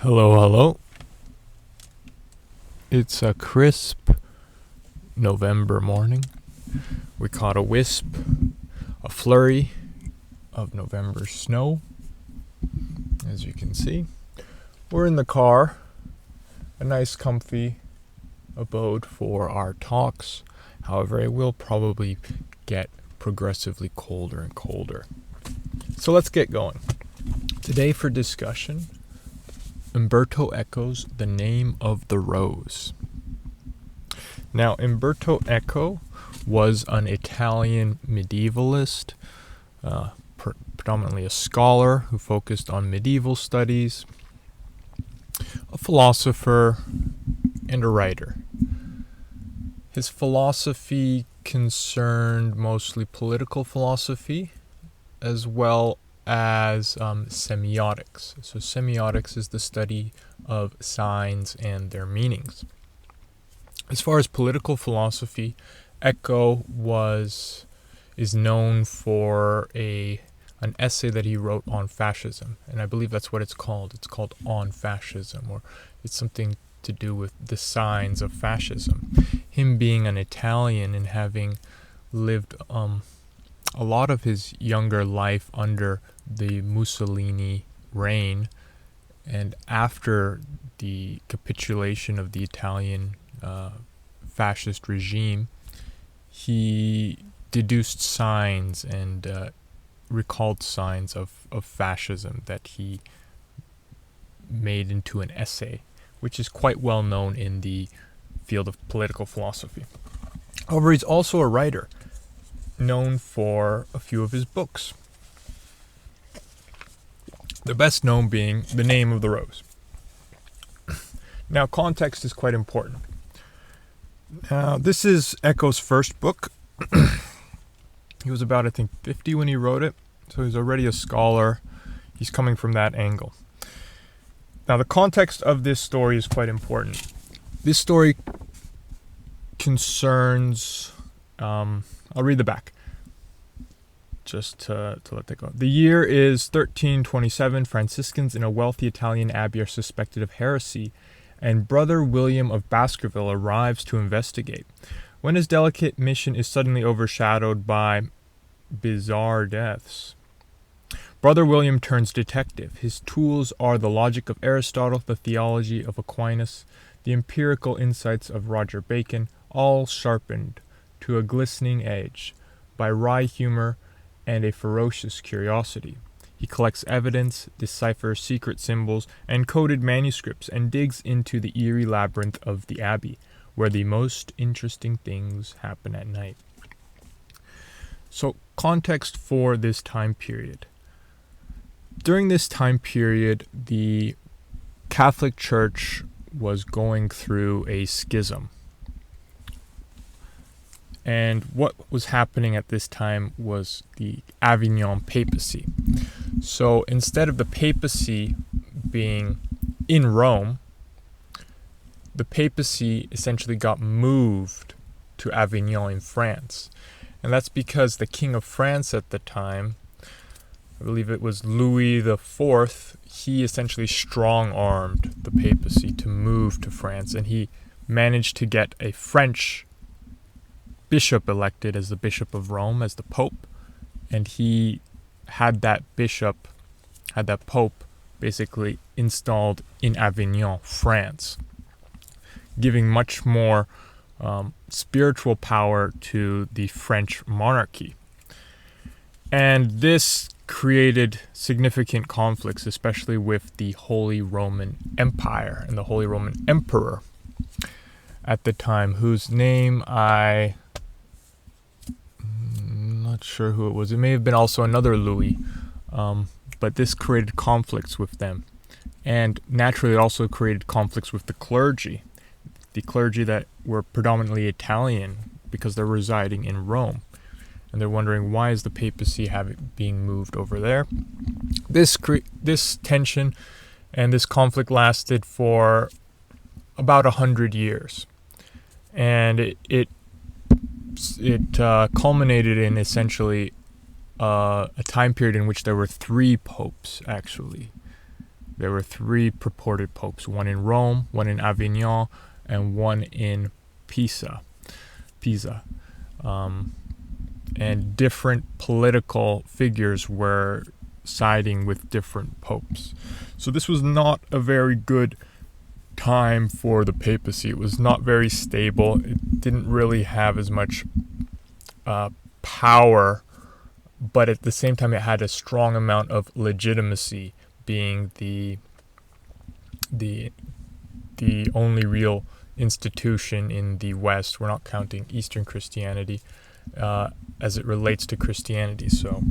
Hello, hello. It's a crisp November morning. We caught a wisp, a flurry of November snow. As you can see, we're in the car, a nice comfy abode for our talks. However, it will probably get progressively colder and colder. So let's get going. Today for discussion, Umberto Eco's The Name of the Rose. Now, Umberto Eco was an Italian medievalist, predominantly a scholar who focused on medieval studies, a philosopher, and a writer. His philosophy concerned mostly political philosophy, as well as semiotics. So semiotics is the study of signs and their meanings. As far as political philosophy, Eco is known for an essay that he wrote on fascism, and I believe that's what it's called. It's called On Fascism, or it's something to do with the signs of fascism. Him being an Italian and having lived a lot of his younger life under the Mussolini reign, and after the capitulation of the Italian fascist regime, he deduced signs and recalled signs of fascism that he made into an essay, which is quite well known in the field of political philosophy. However, he's also a writer, known for a few of his books. The best known being The Name of the Rose. Now, context is quite important. Now, this is Eco's first book. He was about, I think, 50 when he wrote it, so he's already a scholar. He's coming from that angle. Now, the context of this story is quite important. This story concerns... I'll read the back, just to let that go. The year is 1327. Franciscans in a wealthy Italian abbey are suspected of heresy, and Brother William of Baskerville arrives to investigate. When his delicate mission is suddenly overshadowed by bizarre deaths, Brother William turns detective. His tools are the logic of Aristotle, the theology of Aquinas, the empirical insights of Roger Bacon, all sharpened to a glistening edge by wry humor and a ferocious curiosity. He collects evidence, deciphers secret symbols and coded manuscripts, and digs into the eerie labyrinth of the abbey, where the most interesting things happen at night. So, context for this time period. During this time period, the Catholic Church was going through a schism. And what was happening at this time was the Avignon papacy. So instead of the papacy being in Rome, the papacy essentially got moved to Avignon in France. And that's because the King of France at the time, I believe it was Louis IV, he essentially strong-armed the papacy to move to France. And he managed to get a French bishop elected as the Bishop of Rome, as the Pope, and he had that Pope basically installed in Avignon, France, giving much more spiritual power to the French monarchy. And this created significant conflicts, especially with the Holy Roman Empire and the Holy Roman Emperor at the time, whose name not sure who it was. It may have been also another Louis, but this created conflicts with them. And naturally, it also created conflicts with the clergy that were predominantly Italian because they're residing in Rome. And they're wondering, why is the papacy being moved over there? This tension and this conflict lasted for about 100 years. And it culminated in essentially a time period in which there were 3 popes, actually. There were 3 purported popes, one in Rome, one in Avignon, and one in Pisa. And different political figures were siding with different popes. So this was not a very good time for the papacy. It was not very stable. It didn't really have as much power, but at the same time it had a strong amount of legitimacy, being the only real institution in the West. We're not counting Eastern Christianity as it relates to Christianity. So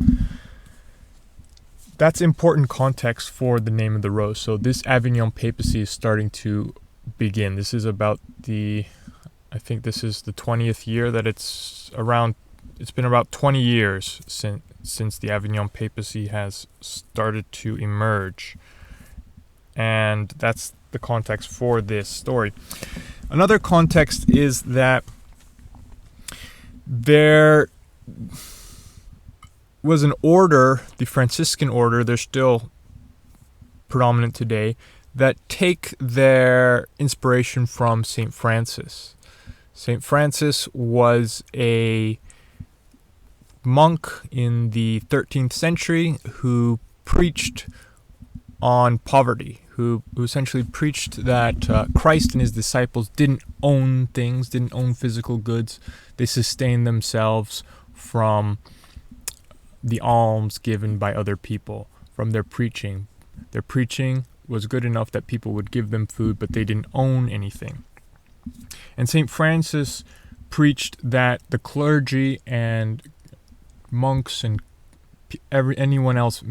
that's important context for the name of the rose. So this Avignon papacy is starting to begin. This is about I think this is the 20th year that it's around. It's been about 20 years since the Avignon papacy has started to emerge. And that's the context for this story. Another context is that there was an order, the Franciscan order, they're still predominant today, that take their inspiration from St. Francis. St. Francis was a monk in the 13th century who preached on poverty, who essentially preached that Christ and his disciples didn't own things, didn't own physical goods. They sustained themselves from the alms given by other people, from their preaching. Their preaching was good enough that people would give them food, but they didn't own anything. And St. Francis preached that the clergy and monks and anyone else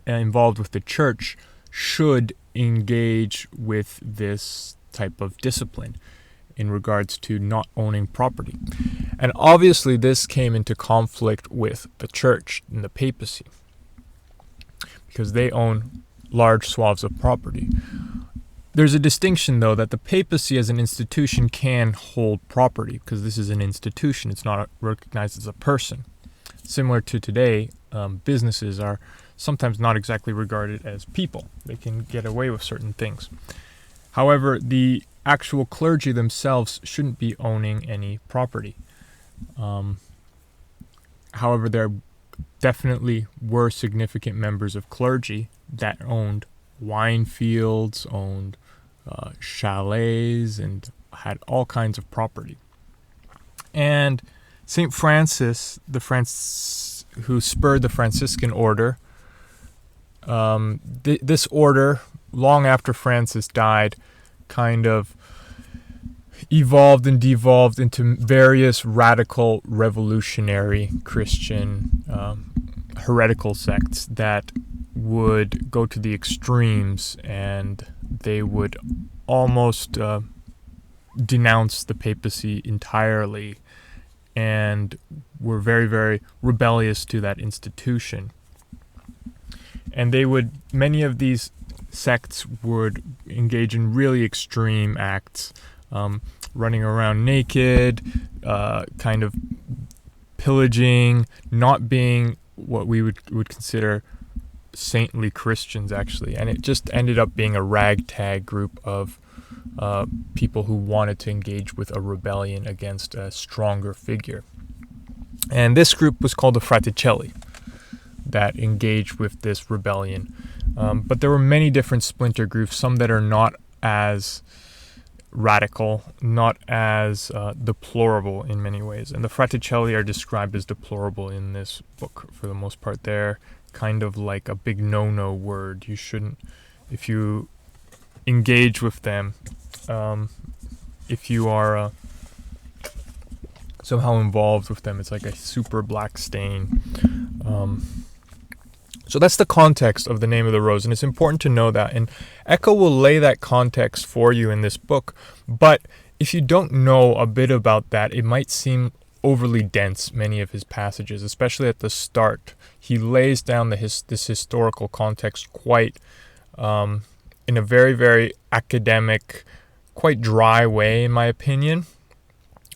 involved with the church should engage with this type of discipline in regards to not owning property. And obviously this came into conflict with the church and the papacy, because they own large swaths of property. There's a distinction, though, that the papacy as an institution can hold property, because this is an institution. It's not recognized as a person. Similar to today, businesses are sometimes not exactly regarded as people. They can get away with certain things. However, the actual clergy themselves shouldn't be owning any property. However, there definitely were significant members of clergy that owned wine fields, owned chalets, and had all kinds of property. And St. Francis, who spurred the Franciscan order, this order, long after Francis died, kind of evolved and devolved into various radical revolutionary Christian heretical sects that would go to the extremes, and they would almost denounce the papacy entirely and were very, very rebellious to that institution. And many of these sects would engage in really extreme acts, running around naked, kind of pillaging, not being what we would consider saintly Christians, actually. And it just ended up being a ragtag group of people who wanted to engage with a rebellion against a stronger figure. And this group was called the Fraticelli, that engaged with this rebellion. But there were many different splinter groups, some that are not as radical, not as deplorable in many ways. And the Fraticelli are described as deplorable in this book for the most part. They're kind of like a big no-no word. You shouldn't, if you engage with them, if you are somehow involved with them, it's like a super black stain. So that's the context of the name of the rose, and it's important to know that. And Eco will lay that context for you in this book, but if you don't know a bit about that, it might seem overly dense, many of his passages, especially at the start. He lays down this historical context quite in a very, very academic, quite dry way, in my opinion.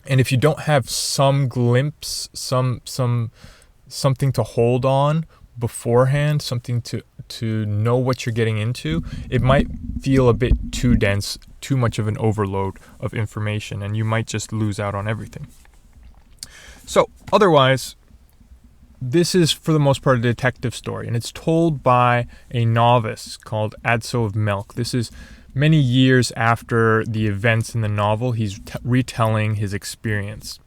And if you don't have some glimpse, something to hold on beforehand, something to to know what you're getting into, it might feel a bit too dense, too much of an overload of information, and you might just lose out on everything. So otherwise, this is for the most part a detective story, and it's told by a novice called Adso of Melk. This is many years after the events in the novel. He's retelling his experience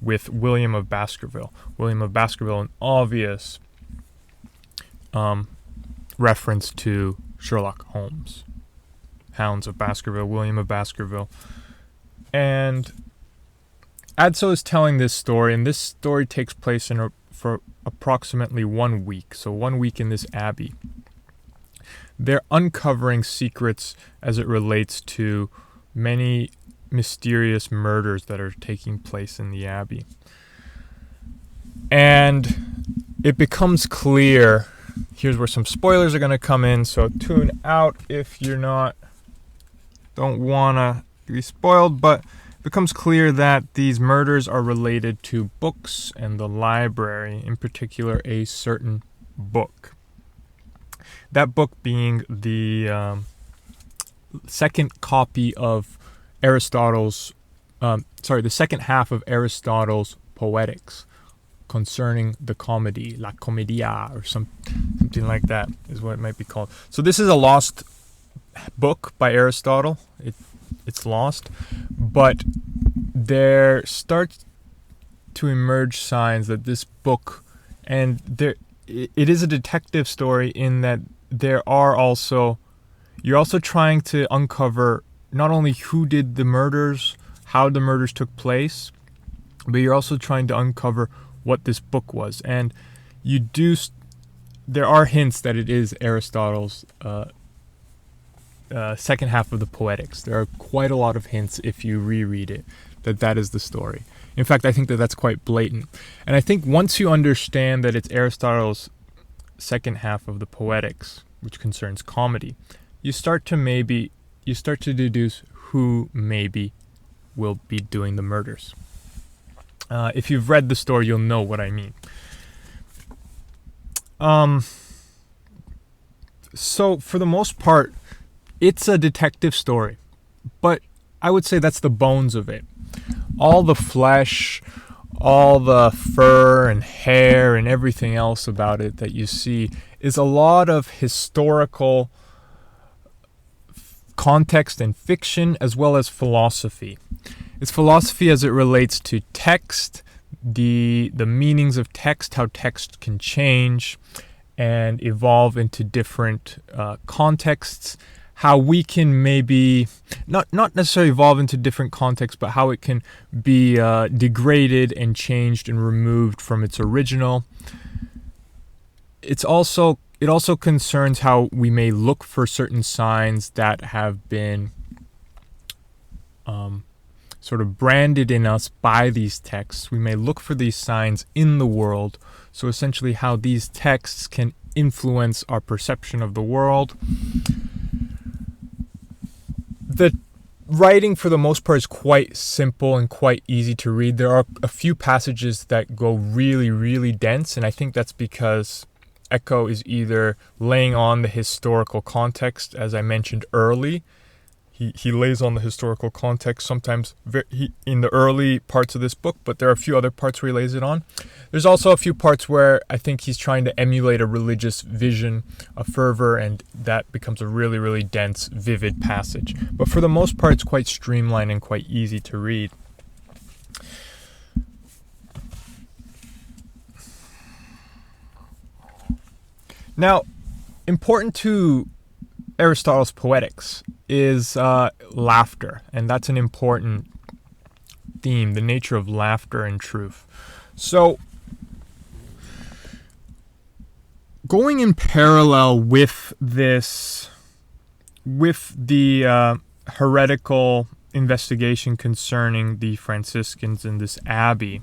with William of Baskerville. William of Baskerville, an obvious reference to Sherlock Holmes. Hounds of Baskerville, William of Baskerville. And Adso is telling this story, and this story takes place for approximately 1 week. So 1 week in this abbey. They're uncovering secrets as it relates to many mysterious murders that are taking place in the abbey. And it becomes clear, here's where some spoilers are going to come in, so tune out if you're don't want to be spoiled, but it becomes clear that these murders are related to books and the library, in particular a certain book. That book being the second copy of Aristotle's, the second half of Aristotle's Poetics concerning the comedy, La Commedia, or something like that is what it might be called. So this is a lost book by Aristotle. It's lost, but there starts to emerge signs that this book, and it is a detective story in that you're also trying to uncover not only who did the murders, how the murders took place, but you're also trying to uncover what this book was. And there are hints that it is Aristotle's second half of the Poetics. There are quite a lot of hints if you reread it that is the story. In fact, I think that's quite blatant. And I think once you understand that it's Aristotle's second half of the Poetics, which concerns comedy, you start to deduce who maybe will be doing the murders. If you've read the story, you'll know what I mean. So for the most part, it's a detective story, but I would say that's the bones of it. All the flesh, all the fur and hair and everything else about it that you see is a lot of historical context and fiction, as well as philosophy. It's philosophy as it relates to text, the meanings of text, how text can change and evolve into different contexts, how we can maybe not necessarily evolve into different contexts, but how it can be degraded and changed and removed from its original. It also concerns how we may look for certain signs that have been sort of branded in us by these texts. We may look for these signs in the world. So essentially how these texts can influence our perception of the world. The writing, for the most part, is quite simple and quite easy to read. There are a few passages that go really, really dense, and I think that's because Eco is either laying on the historical context, as I mentioned early. He lays on the historical context sometimes in the early parts of this book, but there are a few other parts where he lays it on. There's also a few parts where I think he's trying to emulate a religious vision, a fervor, and that becomes a really, really dense, vivid passage. But for the most part, it's quite streamlined and quite easy to read. Now, important to Aristotle's Poetics is laughter, and that's an important theme, the nature of laughter and truth. So, going in parallel with this, with the heretical investigation concerning the Franciscans in this abbey,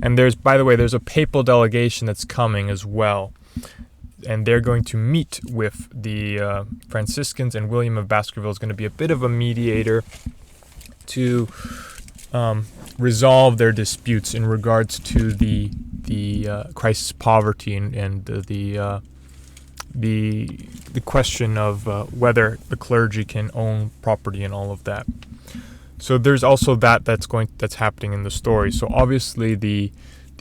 and by the way, there's a papal delegation that's coming as well. And they're going to meet with the Franciscans, and William of Baskerville is going to be a bit of a mediator to resolve their disputes in regards to the Christ's poverty and the the question of whether the clergy can own property and all of that. So there's also that's happening in the story. So obviously the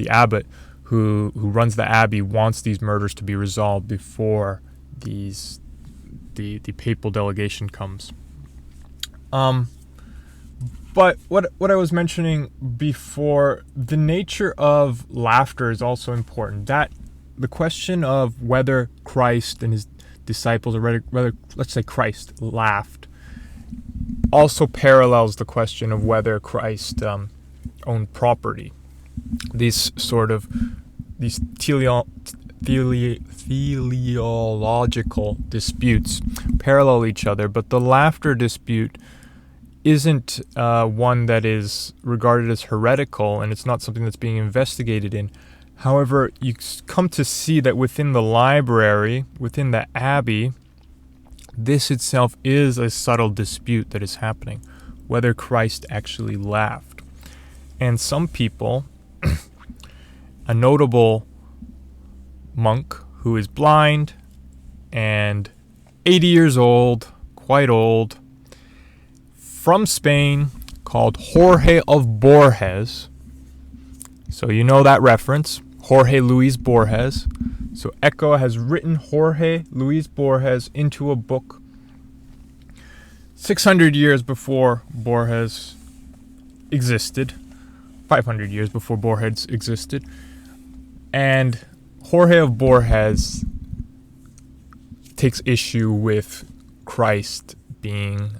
abbot who runs the abbey wants these murders to be resolved before the papal delegation comes. But what I was mentioning before, the nature of laughter is also important. That the question of whether Christ and his disciples, or whether let's say Christ laughed, also parallels the question of whether Christ owned property. These teleological disputes parallel each other, but the laughter dispute isn't one that is regarded as heretical, and it's not something that's being investigated in. However, you come to see that within the library, within the abbey, this itself is a subtle dispute that is happening, whether Christ actually laughed. And some people, a notable monk who is blind and 80 years old, quite old, from Spain, called Jorge of Borges. So you know that reference, Jorge Luis Borges. So Eco has written Jorge Luis Borges into a book 600 years before Borges existed, 500 years before Borges existed. And Jorge of Borges takes issue with Christ being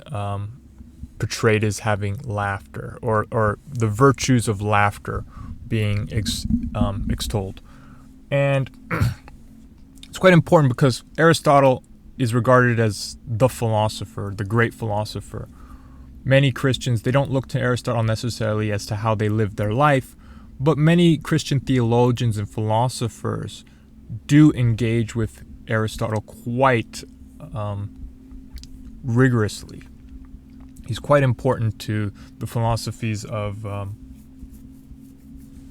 portrayed as having laughter, or the virtues of laughter being extolled. And it's quite important because Aristotle is regarded as the philosopher, the great philosopher. Many Christians, they don't look to Aristotle necessarily as to how they live their life, but many Christian theologians and philosophers do engage with Aristotle quite rigorously. He's quite important to the philosophies of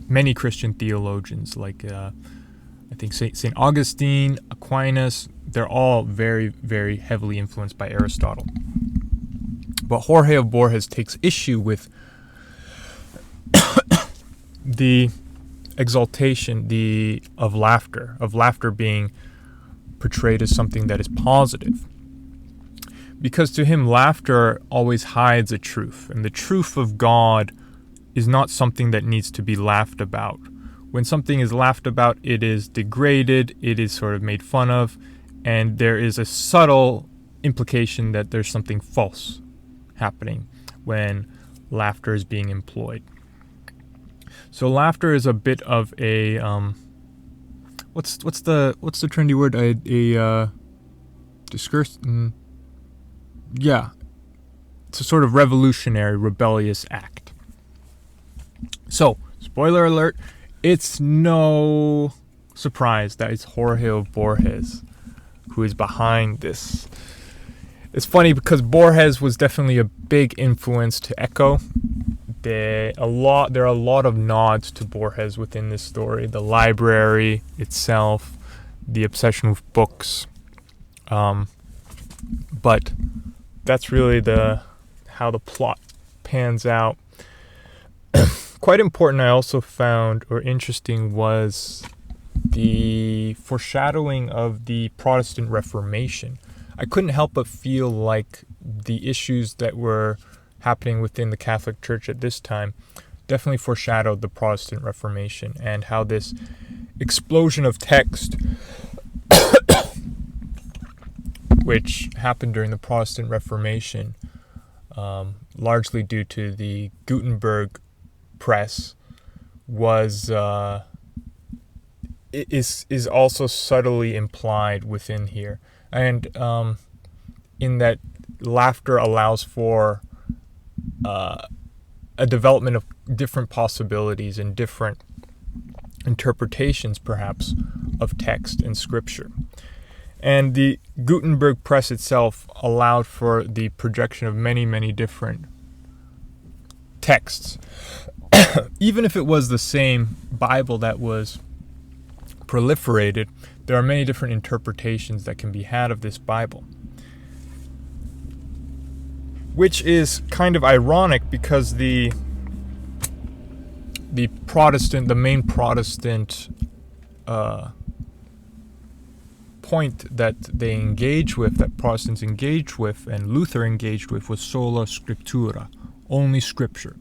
many Christian theologians, like I think St. Augustine, Aquinas. They're all very, very heavily influenced by Aristotle. But Jorge of Borges takes issue with the exaltation of laughter being portrayed as something that is positive. Because to him, laughter always hides a truth, and the truth of God is not something that needs to be laughed about. When something is laughed about, it is degraded, it is sort of made fun of, and there is a subtle implication that there's something false happening when laughter is being employed. So laughter is a bit of a what's the trendy word? A discourse. Yeah, it's a sort of revolutionary, rebellious act. So, spoiler alert, it's no surprise that it's Jorge of Borges who is behind this. It's funny because Borges was definitely a big influence to Eco. There are a lot of nods to Borges within this story. The library itself, the obsession with books, but that's really how the plot pans out. Quite important, I also found, or interesting, was the foreshadowing of the Protestant Reformation. I couldn't help but feel like the issues that were happening within the Catholic Church at this time definitely foreshadowed the Protestant Reformation, and how this explosion of text which happened during the Protestant Reformation, largely due to the Gutenberg press, is also subtly implied within here. And in that laughter allows for a development of different possibilities and different interpretations, perhaps, of text and scripture. And the Gutenberg press itself allowed for the projection of many, many different texts. Even if it was the same Bible that was proliferated, there are many different interpretations that can be had of this Bible. Which is kind of ironic because the main Protestant point that they engage with, that Protestants engaged with, and Luther engaged with, was sola scriptura, only Scripture.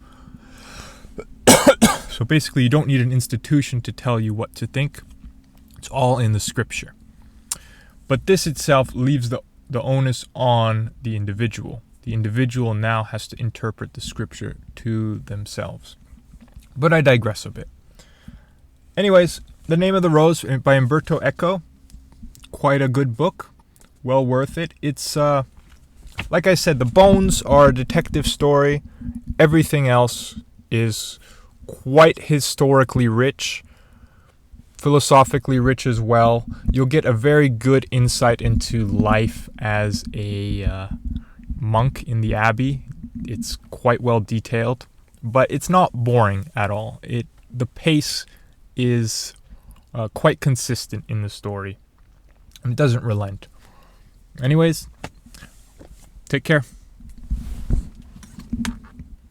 So basically, you don't need an institution to tell you what to think. It's all in the Scripture. But this itself leaves the onus on the individual. The individual now has to interpret the Scripture to themselves. But I digress a bit. Anyways, The Name of the Rose by Umberto Eco. Quite a good book. Well worth it. It's, like I said, the bones are a detective story. Everything else is quite historically rich, philosophically rich as well. You'll get a very good insight into life as a monk in the abbey. It's quite well detailed, but it's not boring at all. The pace is quite consistent in the story, and it doesn't relent. Anyways, take care.